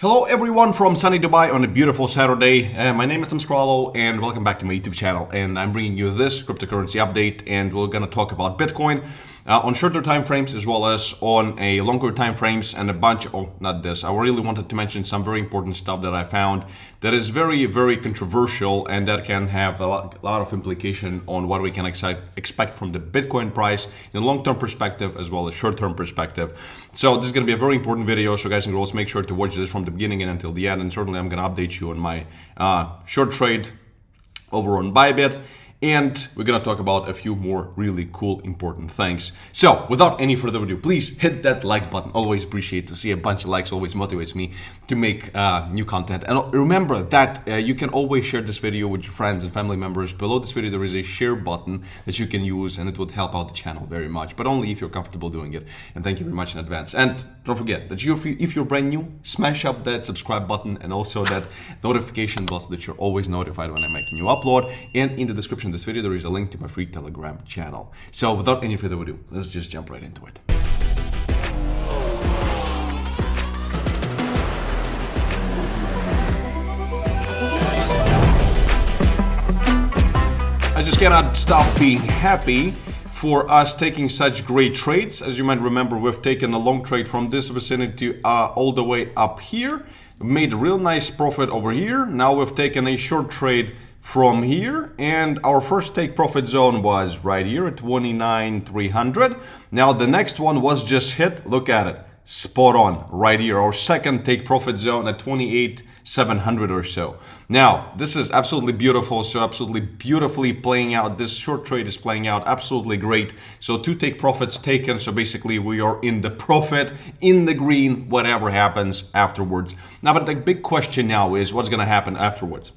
Hello everyone from sunny Dubai on a beautiful Saturday. My name is Tim Scrollo and welcome back to my YouTube channel, and I'm bringing you this cryptocurrency update, and we're gonna talk about Bitcoin on shorter time frames as well as on a longer time frames, and a bunch not this. I really wanted to mention some very important stuff that I found that is very controversial, and that can have a lot of implication on what we can expect from the Bitcoin price in a long-term perspective as well as short-term perspective. So this is going to be a very important video, so guys and girls, make sure to watch this from the beginning and until the end, and certainly I'm going to update you on my short trade over on Buybet. And we're gonna talk about a few more really cool, important things. So, without any further ado, please hit that like button. Always appreciate to see a bunch of likes. Always motivates me to make new content. And remember that you can always share this video with your friends and family members. Below this video, there is a share button that you can use, and it would help out the channel very much. But only if you're comfortable doing it. And thank you very much in advance. And don't forget that if you're brand new, smash up that subscribe button and also that notification bell so that you're always notified when I make a new upload. And in the description of this video, there is a link to my free Telegram channel. So without any further ado, let's just jump right into it. I just cannot stop being happy for us taking such great trades. As you might remember, we've taken a long trade from this vicinity all the way up here, made a real nice profit over here. Now we've taken a short trade from here, and our first take profit zone was right here at 29,300. Now the next one was just hit, look at it, spot on right here. Our second take profit zone at 28,700 or so. Now this is absolutely beautiful, so absolutely beautifully playing out. This short trade is playing out absolutely great. So two take profits taken, so basically we are in the profit, in the green, whatever happens afterwards. Now, but the big question now is what's going to happen afterwards.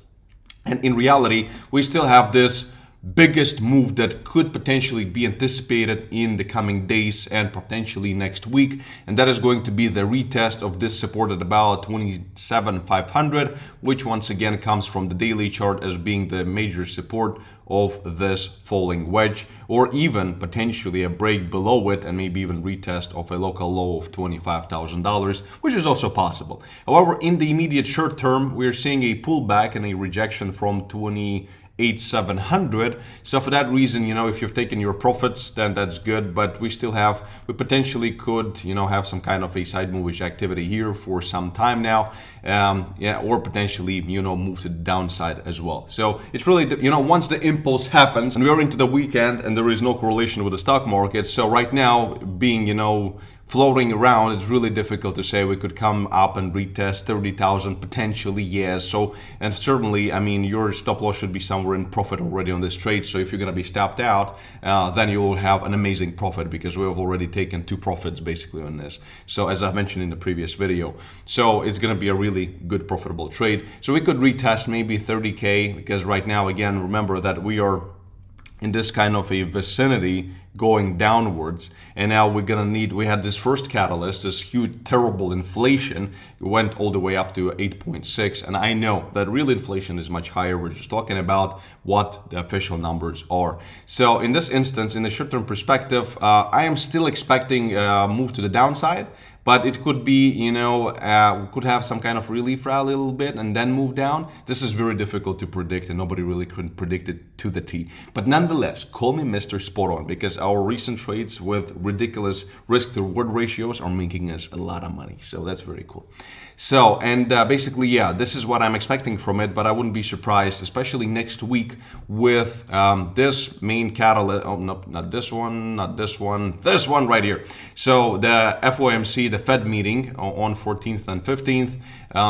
And in reality, we still have this biggest move that could potentially be anticipated in the coming days and potentially next week, and that is going to be the retest of this support at about 27,500, which once again comes from the daily chart as being the major support of this falling wedge, or even potentially a break below it and maybe even retest of a local low of $25,000, which is also possible. However, in the immediate short term, we're seeing a pullback and a rejection from 28,700. So for that reason, if you've taken your profits, then that's good, but we potentially could, have some kind of a side movish activity here for some time now, or potentially, move to the downside as well. So it's really, once the impulse happens and we are into the weekend and there is no correlation with the stock market. So right now being, floating around, it's really difficult to say. We could come up and retest 30,000 potentially, yes. So, and certainly, your stop loss should be somewhere in profit already on this trade. So if you're going to be stopped out, then you will have an amazing profit because we have already taken two profits basically on this. So as I mentioned in the previous video, so it's going to be a really good profitable trade. So we could retest maybe 30K because right now, again, remember that we are in this kind of a vicinity going downwards, and now we had this first catalyst, this huge terrible inflation. It went all the way up to 8.6, and I know that real inflation is much higher. We're just talking about what the official numbers are. So in this instance, in the short-term perspective, I am still expecting a move to the downside, but it could be, could have some kind of relief rally a little bit and then move down. This is very difficult to predict, and nobody really can predict it to the T. But nonetheless, call me Mr. Spot On, because our recent trades with ridiculous risk to reward ratios are making us a lot of money. So that's very cool. So, and basically, yeah, this is what I'm expecting from it, but I wouldn't be surprised, especially next week with this main catalyst. Oh, no, not this one, this one right here. So the FOMC, the Fed meeting on 14th and 15th.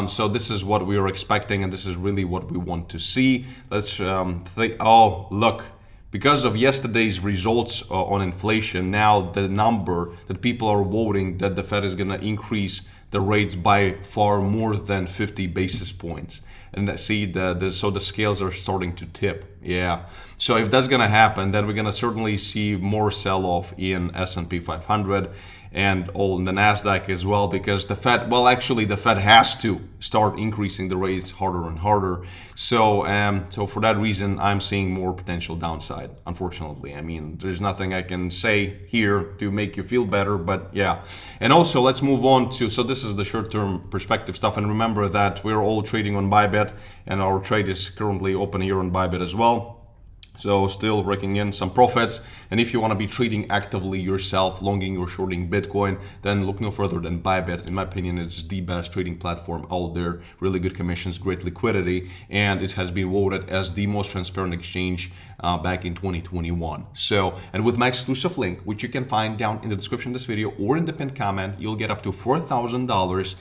So this is what we are expecting, and this is really what we want to see. Let's think. Oh, look. Because of yesterday's results on inflation, now the number that people are voting that the Fed is going to increase the rates by far more than 50 basis points. and see so the scales are starting to tip. Yeah. So if that's gonna happen, then we're gonna certainly see more sell-off in S&P 500 and all in the Nasdaq as well, because the Fed, well, actually the Fed has to start increasing the rates harder and harder. So so for that reason, I'm seeing more potential downside, unfortunately. I mean, there's nothing I can say here to make you feel better, but yeah. And also, let's move on to, so this is the short-term perspective stuff, and remember that we're all trading on Buybet, and our trade is currently open here on Buybet as well. So still raking in some profits. And if you want to be trading actively yourself, longing or shorting Bitcoin, then look no further than Buybet. In my opinion, it's the best trading platform out there. Really good commissions, great liquidity, and it has been voted as the most transparent exchange back in 2021. So, and with my exclusive link, which you can find down in the description of this video or in the pinned comment, you'll get up to $4,000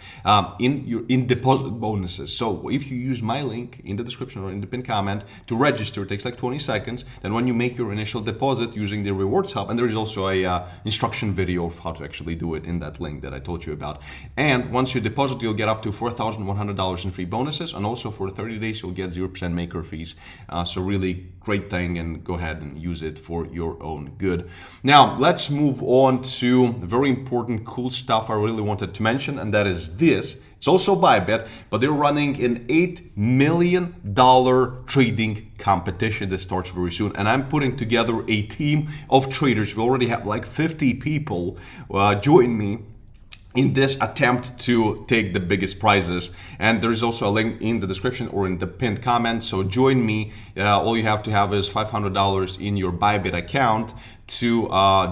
in deposit bonuses. So if you use my link in the description or in the pinned comment to register, it takes like 20 seconds. Then when you make your initial deposit using the rewards hub, and there is also a instruction video of how to actually do it in that link that I told you about. And once you deposit, you'll get up to $4,100 in free bonuses, and also for 30 days you'll get 0% maker fees. So really great thing, and go ahead and use it for your own good. Now let's move on to very important, cool stuff I really wanted to mention, and that is this. It's also Buybet, but they're running an $8 million trading competition that starts very soon. And I'm putting together a team of traders. We already have like 50 people join me in this attempt to take the biggest prizes. And there is also a link in the description or in the pinned comment. So join me. All you have to have is $500 in your Buybet account to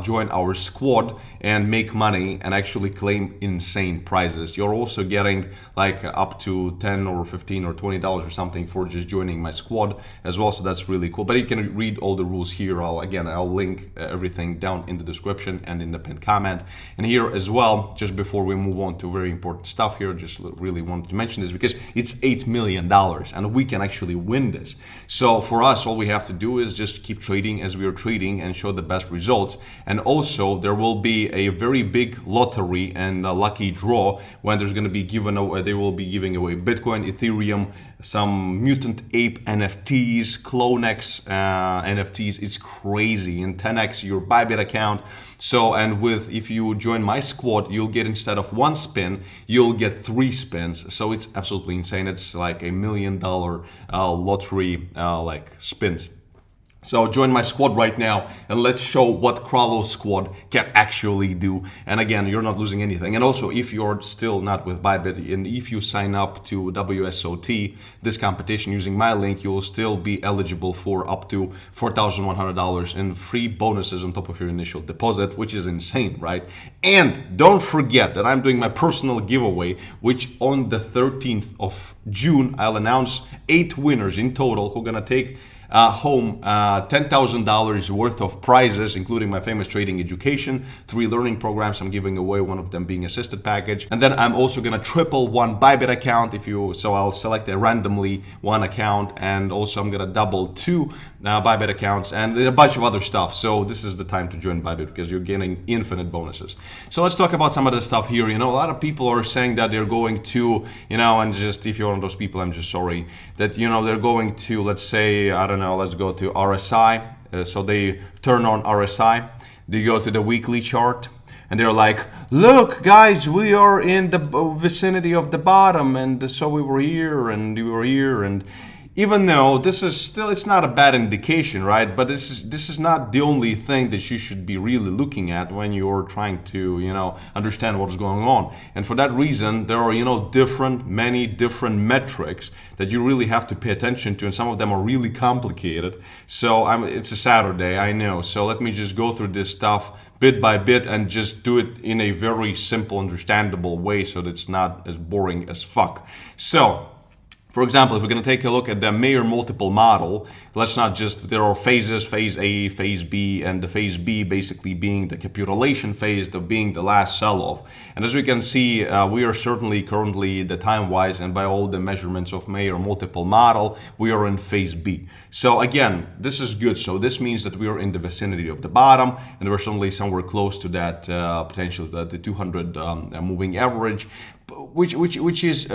join our squad and make money and actually claim insane prizes. You're also getting like up to 10 or 15 or $20 or something for just joining my squad as well. So that's really cool. But you can read all the rules here. I'll link everything down in the description and in the pinned comment. And here as well, just before we move on to very important stuff here, just really wanted to mention this because it's $8 million and we can actually win this. So for us, all we have to do is just keep trading as we are trading and show the best results. And also there will be a very big lottery and a lucky draw when there's going to be given away, they will be giving away Bitcoin, Ethereum, some mutant ape NFTs, CloneX NFTs. It's crazy, and 10x your Buybet account. So, and if you join my squad, you'll get, instead of one spin, you'll get 3 spins. So it's absolutely insane. It's like $1 million lottery like spins. So join my squad right now and let's show what Krallo's squad can actually do. And again, you're not losing anything. And also, if you're still not with Buybet and if you sign up to WSOT, this competition, using my link, you will still be eligible for up to $4,100 in free bonuses on top of your initial deposit, which is insane, right? And don't forget that I'm doing my personal giveaway, which on the 13th of June, I'll announce 8 winners in total who are gonna take home $10,000 worth of prizes, including my famous trading education, 3 learning programs I'm giving away, one of them being assisted package. And then I'm also gonna triple one Buybet account so I'll select a randomly one account, and also I'm gonna double 2 Buybet accounts and a bunch of other stuff. So this is the time to join Buybet because you're getting infinite bonuses. So let's talk about some of the stuff here. You know, a lot of people are saying that they're going to, you know, and just if you're one of those people, I'm just sorry that, you know, they're going to, let's say, I don't know, let's go to RSI. So they turn on RSI, they go to the weekly chart, and they're like, look guys, we are in the vicinity of the bottom, and so we were here and we were here. And even though this is still, it's not a bad indication, right? But this is not the only thing that you should be really looking at when you're trying to, you know, understand what's going on. And for that reason, there are, you know, many different metrics that you really have to pay attention to, and some of them are really complicated. So it's a Saturday, I know. So let me just go through this stuff bit by bit and just do it in a very simple, understandable way so that it's not as boring as fuck. So, for example, if we're going to take a look at the Mayer multiple model, let's not just, there are phases, phase A, phase B, and the phase B basically being the capitulation phase, being the last sell-off. And as we can see, we are certainly currently, the time-wise and by all the measurements of Mayer multiple model, we are in phase B. So again, this is good. So this means that we are in the vicinity of the bottom, and we're certainly somewhere close to that potential, the 200 moving average. which is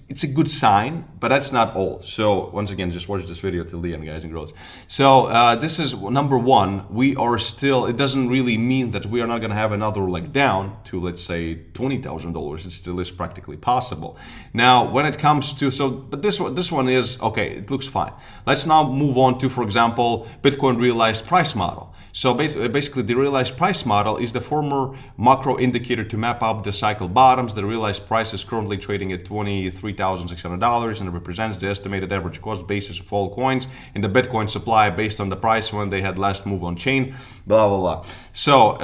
it's a good sign, but that's not all. So once again, just watch this video till the end, guys and girls. So this is number one. We are still. It doesn't really mean that we are not going to have another leg down to, let's say, $20,000. It still is practically possible. Now, when it comes to but this one is okay. It looks fine. Let's now move on to, for example, Bitcoin realized price model. So basically, the realized price model is the former macro indicator to map out the cycle bottoms. The realized price is currently trading at $23,600 and it represents the estimated average cost basis of all coins in the Bitcoin supply based on the price when they had last move on chain, blah, blah, blah. So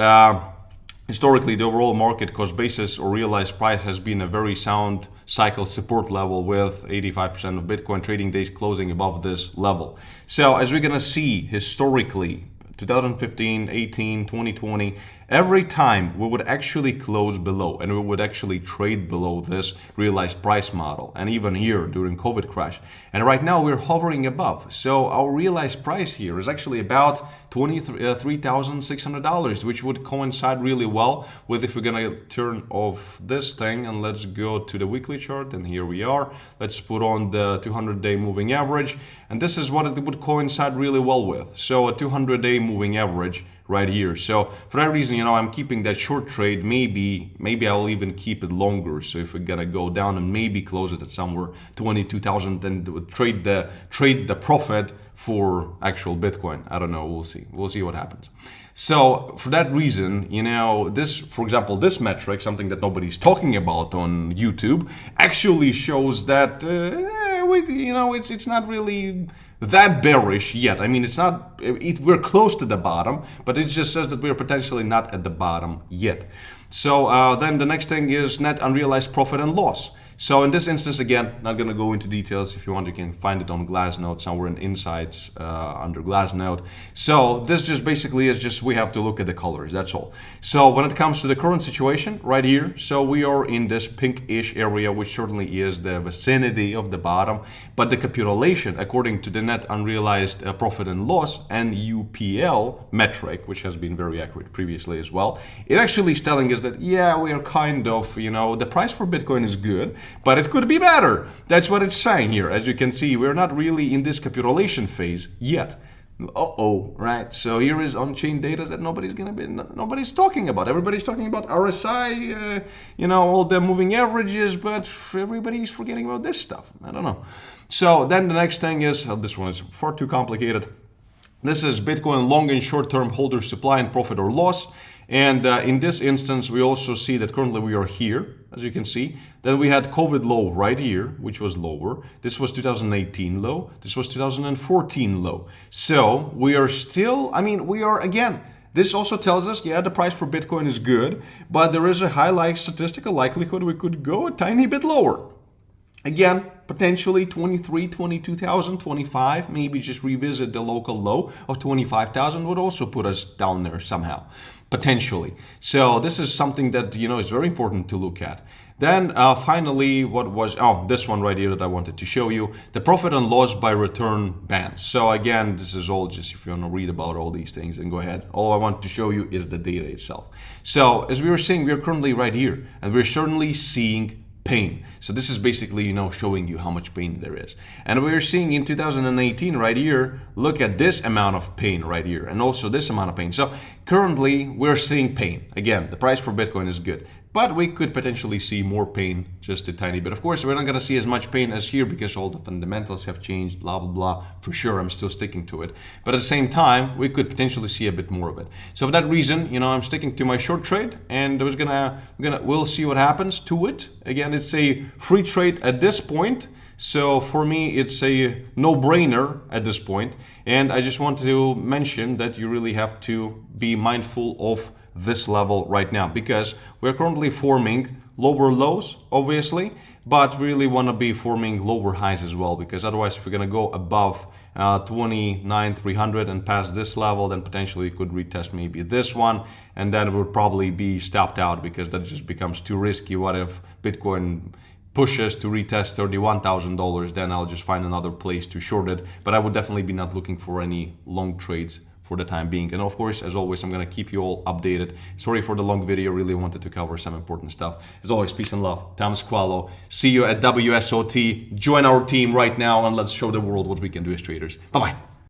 historically, the overall market cost basis or realized price has been a very sound cycle support level with 85% of Bitcoin trading days closing above this level. So as we're going to see historically, 2015, 18, 2020, every time we would actually close below and we would actually trade below this realized price model, and even here during COVID crash. And right now we're hovering above. So our realized price here is actually about $23,600, which would coincide really well with, if we're gonna turn off this thing and let's go to the weekly chart, and here we are. Let's put on the 200-day moving average, and this is what it would coincide really well with. So a 200-day moving average right here. So for that reason, I'm keeping that short trade. Maybe I'll even keep it longer. So if we're gonna go down and maybe close it at somewhere 22,000 and trade the profit for actual Bitcoin. I don't know. We'll see what happens. So for that reason, this, for example, this metric, something that nobody's talking about on YouTube, actually shows that it's not really that bearish yet. I mean, we're close to the bottom, but it just says that we're potentially not at the bottom yet. So then the next thing is net unrealized profit and loss. So in this instance, again, not going to go into details. If you want, you can find it on Glassnode, somewhere in Insights under Glassnode. So this just basically is just, we have to look at the colors, that's all. So when it comes to the current situation right here, so we are in this pinkish area, which certainly is the vicinity of the bottom. But the capitulation, according to the net unrealized profit and loss, NUPL metric, which has been very accurate previously as well, it actually is telling us that, yeah, we are kind of, the price for Bitcoin is good, but it could be better. That's what it's saying here. As you can see, we're not really in this capitulation phase yet. Right? So here is on-chain data that nobody's talking about. Everybody's talking about RSI, all the moving averages, but everybody's forgetting about this stuff. I don't know. So then the next thing is, this one is far too complicated. This is Bitcoin long and short-term holder supply and profit or loss. And in this instance, we also see that currently we are here, as you can see. Then we had COVID low right here, which was lower. This was 2018 low. This was 2014 low. So we are still, again, this also tells us, yeah, the price for Bitcoin is good, but there is a high statistical likelihood we could go a tiny bit lower. Again, potentially 23, 22,000, 25, maybe just revisit the local low of 25,000 would also put us down there somehow, potentially. So this is something that, is very important to look at. Then finally, this one right here that I wanted to show you, the profit and loss by return bands. So again, this is all just, if you want to read about all these things, then go ahead. All I want to show you is the data itself. So as we were saying, we are currently right here, and we're certainly seeing pain. So this is basically, showing you how much pain there is. And we're seeing in 2018 right here, look at this amount of pain right here, and also this amount of pain. So currently we're seeing pain. Again, the price for Bitcoin is good, but we could potentially see more pain, just a tiny bit. Of course, we're not going to see as much pain as here because all the fundamentals have changed, blah, blah, blah. For sure, I'm still sticking to it. But at the same time, we could potentially see a bit more of it. So for that reason, I'm sticking to my short trade, and we'll see what happens to it. Again, it's a free trade at this point. So for me, it's a no-brainer at this point. And I just want to mention that you really have to be mindful of this level right now, because we're currently forming lower lows, obviously, but we really want to be forming lower highs as well, because otherwise, if we're going to go above 29,300 and past this level, then potentially it could retest maybe this one, and then it would probably be stopped out because that just becomes too risky. What if Bitcoin pushes to retest $31,000? Then I'll just find another place to short it, but I would definitely be not looking for any long trades for the time being. And of course, as always, I'm going to keep you all updated. Sorry for the long video, really wanted to cover some important stuff. As always, peace and love. Thomas Qualo. See you at WSOT. Join our team right now and let's show the world what we can do as traders. Bye-bye.